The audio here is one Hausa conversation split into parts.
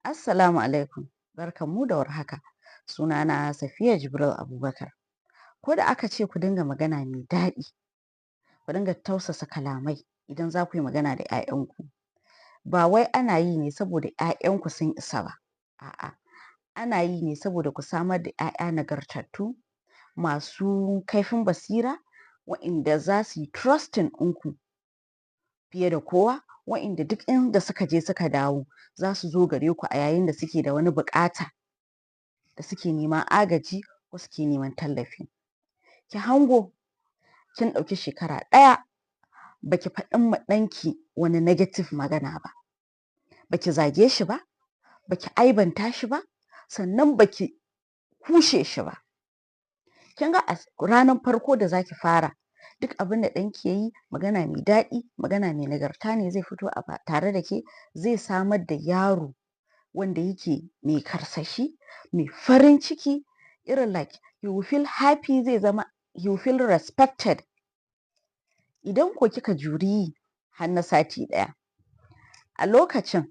Assalamu alaikum, barkanmu da warhaka. Sunana Safiya Jibril Abubakar. Ko da aka ce ku dinga magana mai daɗi, ku dinga tausasa kalamai idan za ku yi magana da 'ya'yanku. Ba wai ana yi ne saboda 'ya'yanku sun isa ba, a'a, ana yi ne saboda ku samar da 'ya'ya nagartattu, masu kaifin basira, wa'inda za su yi trusting ɗinku fiye da kowa, wa'inda duk inda suka je suka dawo za su zo gare ku a yayin da suke da wani buƙata, da suke neman agaji ko suke neman tallafi. Ki hango kin ɗauki shekara ɗaya baki faɗin ma ɗanki wani negative magana ba, baki zage shi ba, baki aibanta shi ba, sannan baki kushe shi ba. Kin ga a ranar farko da zaki fara duk abin da ɗanki ya yi magana mai daɗi, magana mai nagarta ne zai fito a tare da ke, zai samar da yaro wanda yake mai karsashi, mai farin ciki, irin like you will feel happy, zai zama you will feel respected. Idan ko kika juri yi har na sati ɗaya, a lokacin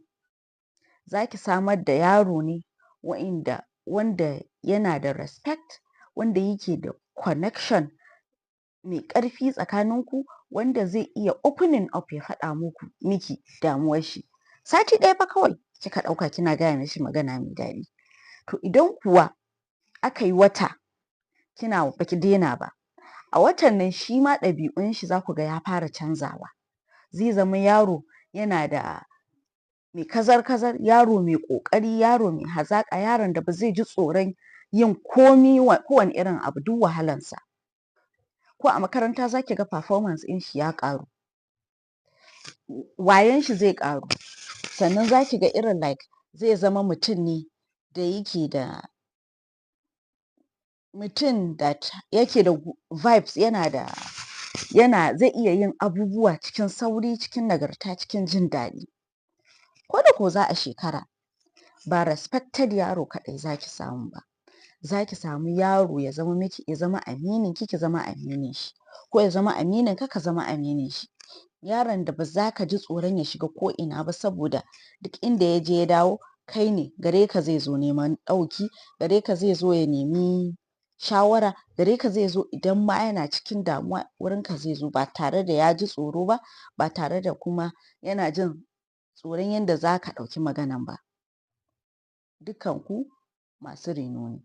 za ki samar da yaro ne wanda yana da respect, wanda yake da connection mai ƙarfi tsakaninku, wanda zai iya opening up ya faɗa miki damuwar shi. Sati ɗaya fa kawai kika ɗauka kina gaya mishi magana mai daɗi. To idan kuwa aka yi wata kina baki daina ba, a watan nan shi ma ɗabi'un shi za ku ga ya fara canzawa. Zai zama yaro yana da mai kazar-kazar, yaro mai ƙoƙari, yaro mai hazaƙa, yaron da ba zai ji tsoron yin kowane irin abu duk wahalansa. Ko a makaranta za ki ga performance ɗin shi ya ƙaru, wayon shi zai ƙaru, sannan za ki ga irin like zai zama mutum ne da yake da mutum that yake da vibes, zai iya yin abubuwa cikin sauri, cikin nagarta, cikin jin daɗi. Ko da ko za a shekara, ba respected yaro kaɗai za ki samu ba, za ki samu yaro ya zama miki, ya zama aminin ki, ki zama aminin shi, ko ya zama aminin ka, ka zama aminin shi. Yaron da ba za ka ji tsoron ya shiga ko ina ba, saboda duk inda ya je ya dawo kai ne, gare ka zai zo neman ɗauki, gare ka zai zo ya nemi shawara, gare ka zai zo idan ma yana cikin damuwa wurin ka zai zo, ba tare da ya ji tsoro ba, ba tare da kuma yana jin tsoron yadda za ka ɗauki maganan ba. Dukkanku masu reno ne.